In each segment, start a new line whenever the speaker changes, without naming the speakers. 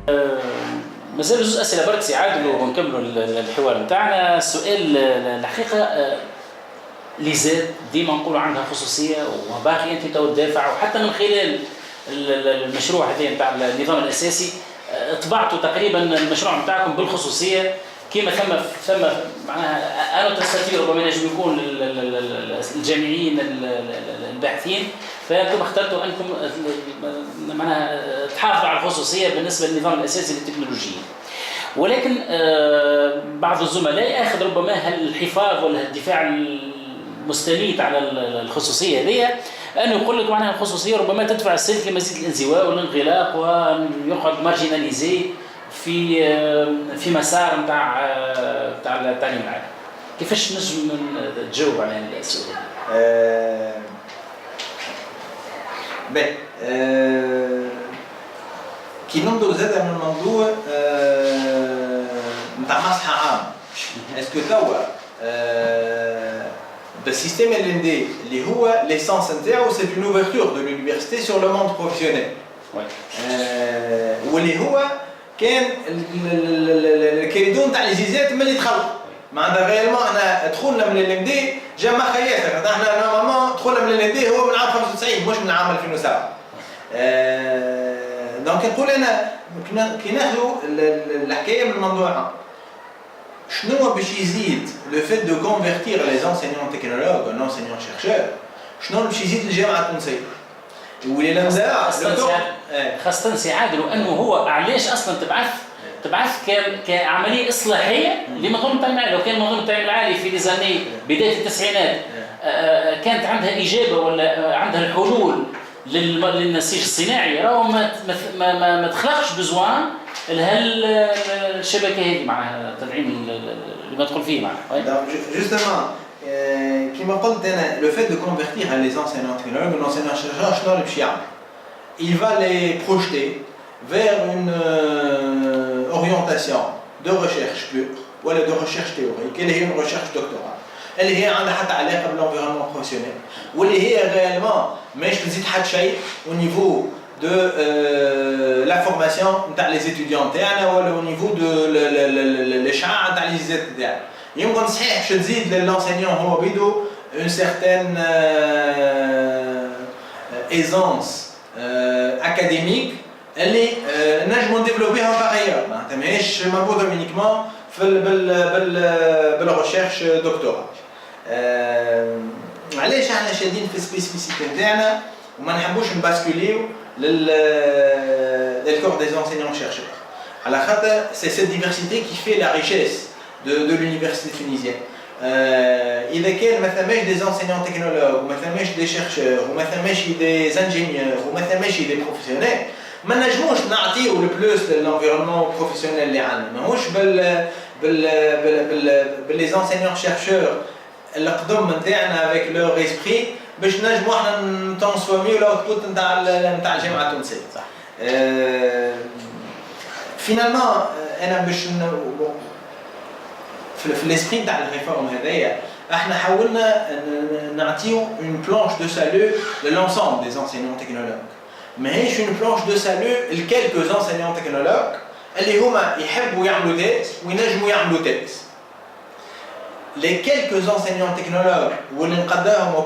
مازال زوج اسئله برك سي عادل ونكملوا الحوار نتاعنا. السؤال الحقيقه اللي زاد ديما نقولوا عندها خصوصيه وباقي انت تو تدافع، وحتى من خلال المشروع هذا نتاع النظام الاساسي طبعتوا تقريبا المشروع نتاعكم بالخصوصيه كما ثم معناها انا تستطيع ربما ينجم يكون الجامعيين الباحثين، فانتم اخترتوا انكم معناها تحافظوا على الخصوصيه بالنسبه للنظام الاساسي للتكنولوجيا. ولكن بعض الزملاء اخذ ربما الحفاظ ولا الدفاع المستميت على الخصوصيه هذه، انه يقول لك معناها الخصوصيه ربما تدفع السلك لمزيد الانزواء والانغلاق ويقعد مارجيناليزي في مسار نتاع التعليم العالي. كيفاش نجم تجاوب على هذا السؤال؟
كي نبدو زاد من الموضوع نتاع مصلحه عامه. اسكو توا بالسيستم ال دي اللي هو ليسانس نتاعو سي اون اوفرتور دو لونيفرسيتي سور لو موند بروفيسيونيل، واللي هو كان الكريدون تاع الجيزات ملي دخل معناتها غيرمون احنا دخلنا من ال دي جا ما خياتك، احنا نورمالمون دخلنا من ال دي هو من عام 95 مش من عام 2007. دونك نقول انا كي ناخذوا الحكايه من الموضوع شنو باش يزيد لو فيت دو كونفيرتير لي انسينيون تكنولوج ان انسينيون شيرشور، شنو باش يزيد الجامعه التونسيه واللي لمزا
خاصه سي عادل، وانه هو علاش اصلا تبعث كعمليه اصلاحيه لمنظومه التعليم العالي. لو كان منظومه التعليم العالي في ليزاني بدايه التسعينات كانت عندها اجابه ولا عندها الحلول للنسيج الصناعي، راهو ما تخلقش بزوان الشبكه هذه معناها التدعيم اللي ما تدخل فيه معناها.
جوستومون كيما قلت انا لو فيت دو كونفيرتير لي انسينيون تكنولوج ان انسينيون شيرشور شنو اللي باش يعمل؟ il va les projeter vers une orientation de recherche pure ou de recherche théorique اللي هي une recherche doctorale اللي هي عندها حتى علاقه بالانفيرونمون بروفيسيونيل، واللي هي réellement ماهيش تزيد حتى شيء au niveau de la formation نتاع les étudiants تاعنا ولا au niveau de الاشعاع نتاع الجيزات تاعنا. يمكن صحيح باش تزيد للانسينيون هو بيدو une certaine aisance académique اللي نجموا نديفلوبيها باغيور، معناتها ماهيش مربوطه يونيكمون بالريشيرش دكتوراه. علاش احنا شادين في السبيسيفيسيتي نتاعنا وما نحبوش نباسكوليو للكور دي انسينيون شيرشور، على خاطر سي سيت ديفيرسيتي كي في لا ريشيس دو لونيفرسيتي تونيزيان. إذا كان ما ثماش دي انسينيون تكنولوج وما ثماش دي شيرشور وما ثماش دي انجينيور وما ثماش دي بروفيسيونيل، ما نجموش نعطيو البلوس للانفيرونمون بروفيسيونيل اللي عندنا. ماهوش باللي انسينيون شيرشور القدم نتاعنا افيك لور اسبري باش نجمو احنا نترانسفورميو الاوتبوت نتاع الجامعه التونسيه. صح. فينالمون انا باش في الاسبري نتاع الريفورم هذايا احنا حاولنا نعطيو اون بلانش دو سالو للانسومبل دي انسينيون تكنولوج، ماهيش اون بلانش دو سالو لكالكوز انسينيون تكنولوج اللي هما يحبوا يعملوا تيز وينجموا يعملوا تيز. لي كالكوز انسينيون تكنولوج واللي نقدرهم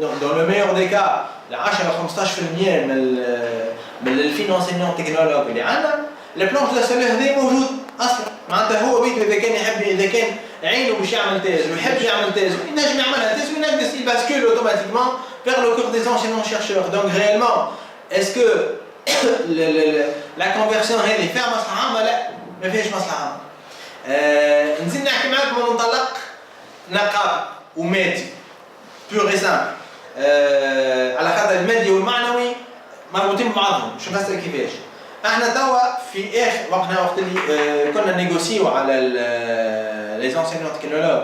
دون لو ميور دي كا ل 10 15% من الفين انسينيون تكنولوج اللي عندنا، لا بلانش دو سالو هذا موجود اصلا. معناتها هو بيته اذا كان يحب، اذا كان عينه باش يعمل تيز ويحب يعمل تيز ينجم يعملها تيز وينجم يباسكول اوتوماتيكمون vers le cours des enseignants chercheurs. Donc réellement est-ce que la conversion هذه فيها مصلحه عامه؟ لا، ما فيهاش مصلحه عامه. نزيد نحكي معاكم من منطلق نقابي ومادي بيور اي سامبل، على خاطر المادي والمعنوي مربوطين ببعضهم. شوف هسه كيفاش احنا توا في اخر وقت اللي كنا نيغوسيو على لي انسينيون تكنولوج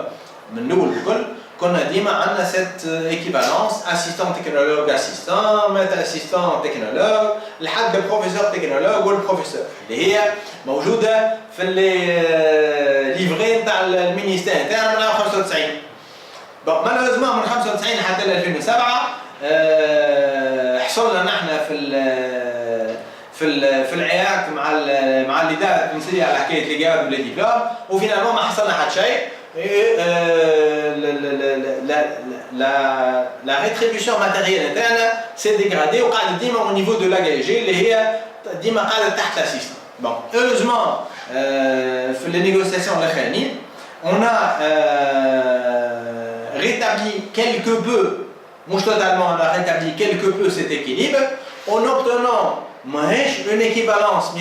من الاول الكل، كنا ديما عندنا سيت ايكيفالونس اسيستون تكنولوج اسيستون ميتا اسيستون تكنولوج لحد البروفيسور تكنولوج والبروفيسور اللي هي موجوده في الليفري نتاع المينيستير تاعنا من عام 95. بون مالوزمون من 95 حتى ل 2007 حصلنا نحن في العياق مع مع الاداره التونسيه على حكايه لي جاب ولي ديبلوم وفينالمون ما حصلنا حتى شيء. La rétribution matérielle interne s'est dégradée وقاعده ديما au niveau de l'AGG اللي هي ديما قاعده تحت l'assistant. Bon, heureusement في les négociations الاخرانيين on a rétabli quelque peu, مش totalement, on a rétabli quelque peu cet équilibre en obtenant une équivalence 100%,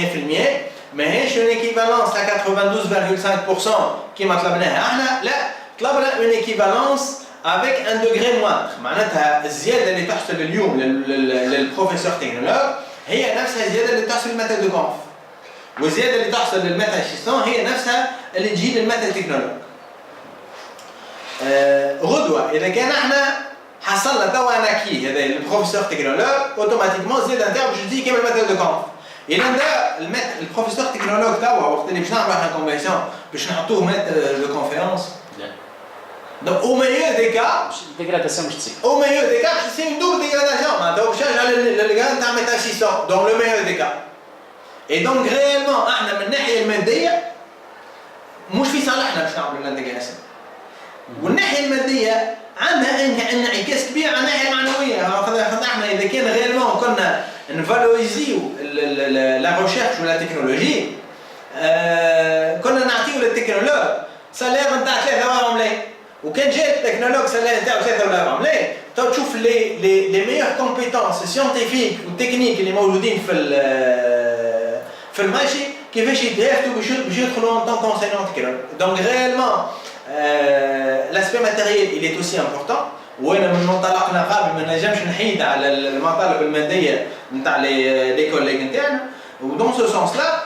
mais une équivalence à 92,5% qui m'a طلبناها احنا لا طلبنا une équivalence avec un degré moindre. معناتها الزياده اللي تحصل اليوم للبروفيسور تكنولوج هي نفسها الزياده اللي تحصل للماث دو كونف، والزياده اللي تحصل للماث اسيستون هي نفسها اللي تجي للماث تكنولوج. غدوه اذا كان احنا حصلنا توا انا كي هذا البروفيسور تكنولوج اوتوماتيكمون الزياده نتاعو باش تجي كيما الماث دو كونف. اذا البروفيسور تكنولوج توا وقت اللي باش نعملوا احنا كونفيرسيون باش نحطوه ماث دو كونفيرونس. Donc au meilleur des cas,
dégradation مش تصير.
Au meilleur des cas, c'est une double dégradation. معناتها باش يرجع للجان تاع ميث اسيستون dans le meilleur des cas. Et donc réellement احنا من الناحيه الماديه مش في صالحنا باش نعملوا الانتجراسيون. والناحيه الماديه عندها انعكاس كبير على الناحيه المعنويه. خاطر احنا اذا كان ريالمون كنا نفالوريزيو لا ريشيرش ولا تكنولوجي كنا نعطيو للتكنولوج سالير نتاع 3 ملايين وكان جاء التكنولوج سالير نتاعو 3 ملايين تو تشوف لي ميور كومبيتونس سيانتيفيك وتكنيك اللي موجودين في الماشي كيفاش يتهافتوا باش يدخلوا ان طون كونسيلون تكنولوج. دونك ريالمون لاسبي ماتيريال il est aussi important. وانا من منطلقنا قبل ما نجمش نحيد على المطالب الماديه نتاع لي كوليغ نتاعنا. ودون سو سونس لا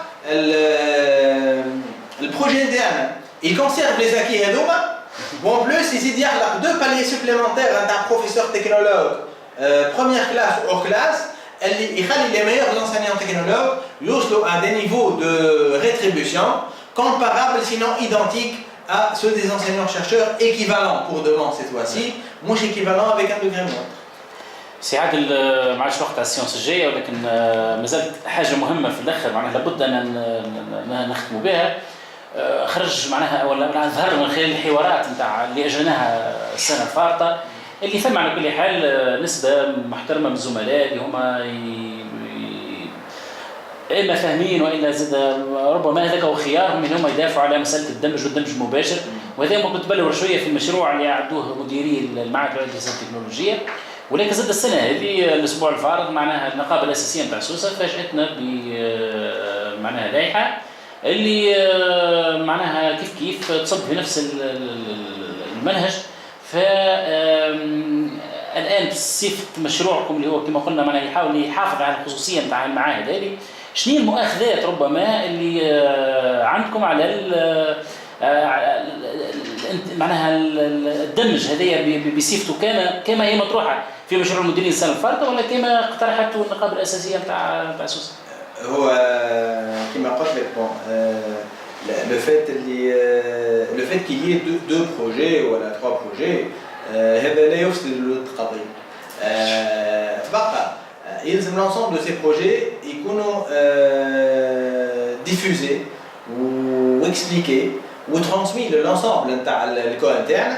البروجي نتاعنا il conserve les acquis هذوما وان بلوس يزيد يخلق دو باليي سوبليمونتير نتاع بروفيسور تكنولوج بروميير كلاس او كلاس اللي يخلي لي ميور انسينيون تكنولوج يوصلوا à des niveaux de rétribution comparables sinon identiques à ceux des enseignants-chercheurs équivalents pour demain cette fois-ci, مش équivalent avec un degré moindre.
سي عادل ما عادش وقت على السيونس الجايه ولكن مازالت حاجه مهمه في الاخر معناها لابد ان نختموا بها. خرج معناها ولا ظهر من خلال الحوارات نتاع اللي اجريناها السنه الفارطه اللي ثم على كل حال نسبه محترمه من الزملاء اللي هما اما فاهمين والا زاد ربما هذاك هو خيارهم ان هم يدافعوا على مساله الدمج والدمج المباشر. وهذا ما بتبلور شويه في المشروع اللي عدوه مديري المعهد العليا للهندسه التكنولوجيه. ولكن زاد السنه هذه الاسبوع الفارط معناها النقابه الاساسيه نتاع سوسه فاجاتنا ب معناها لائحه اللي معناها كيف تصب في نفس المنهج. الان بصفه مشروعكم اللي هو كما قلنا معناها يحاول يحافظ على الخصوصيه نتاع المعاهد هذه، شنو المؤاخذات ربما اللي عندكم على معناها الدمج هذايا بصفته كما هي مطروحه في مشروع المديرين السنه الفارطه ولا كما اقترحته النقابه الاساسيه نتاع سوسه؟
هو كما قلت لك le fait qu'il y ait deux projets ou 3 projets هذا لا يفسد القضيه. بقى يلزم l'ensemble de ces projets يكونوا diffusés ou expliqués ou transmis l'ensemble نتاع الكو interne.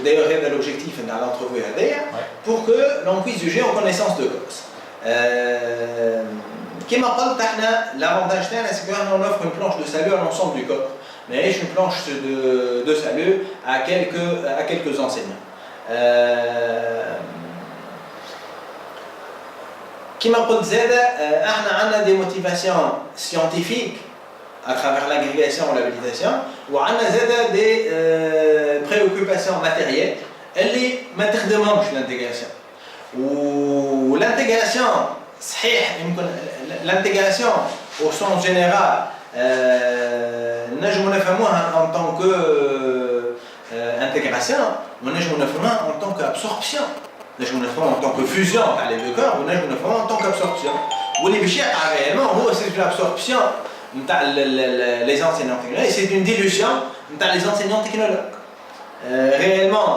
D'ailleurs هذا l'objectif نتاع l'entrevue هذايا pour que l'on puisse juger en connaissance de cause. كما قلت احنا l'avantage تاعنا c'est que on offre une planche de salut à l'ensemble du corps. Mais une planche de salut à quelques enseignants. كما قلت زاده احنا عندنا des motivations scientifiques à travers l'agrégation ou l'habilitation وعندنا زاده des préoccupations matérielles اللي ما تخدمهمش l'intégration. والintégration صحيح يمكن l'intégration au sens général نجم نفهموها en tant que intégration ونجم نفهموها en tant qu'absorption. نجم نفهموها en tant que fusion تاع les deux corps ونجم نفهموها en tant qu'absorption. واللي باش يقع réellement هو c'est l'absorption نتاع les enseignants technologues et c'est une dilution نتاع les enseignants technologues. réellement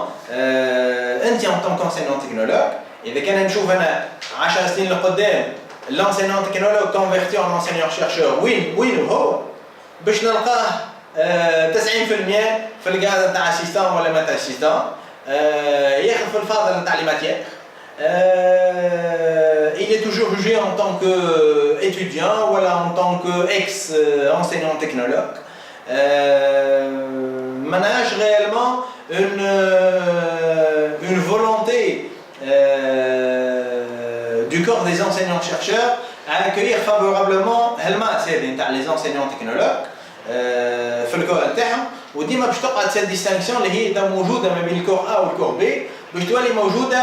انت en tant qu'enseignant technologue اذا كان نشوف انا 10 سنين لقدام l'enseignant technologue converti en enseignant chercheur وين وهو باش نلقاه 90% في القاعده تاع اسيستان ولا مات اسيستان ياخذ في الفاضل نتاع لي ماتيير il est toujours jugé en tant qu'étudiant ou en tant qu'ex-enseignant technologue. Manage réellement une volonté du corps des enseignants-chercheurs à accueillir favorablement les enseignants technologues في الكور نتاعهم وديما باش تقعد cette distinction اللي هي موجوده ما بين الكور A والكور B باش تولي موجوده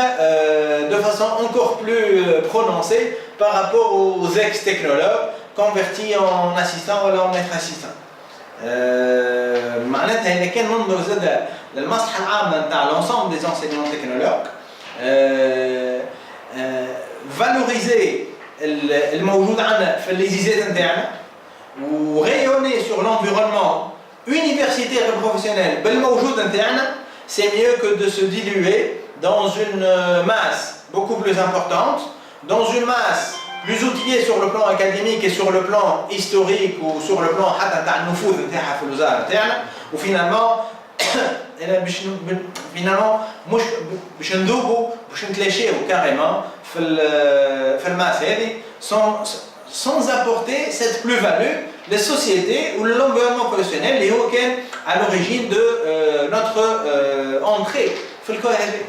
de façon encore plus prononcée par rapport aux ex-technologues convertis en assistants ولا en maître assistant. معناتها إذا كان ننظر زاد للمصلحة العامة نتاع l'ensemble des enseignants technologues valoriser الموجود عندنا في الليزيزات نتاعنا و rayonner sur l'environnement universitaire et professionnel بالموجود نتاعنا c'est mieux que de se diluer dans une masse beaucoup plus importante, dans une masse plus outillée sur le plan académique et sur le plan historique ou sur le plan حتى نتاع النفوذ نتاعها في الوزارة نتاعنا وفينالمون مش باش نذوبوا باش نتلاشاو كاريمون في الماس هذه sans apporter cette plus-value les sociétés ou l'environnement professionnel اللي هو كان à l'origine de notre entrée في الكور هذه.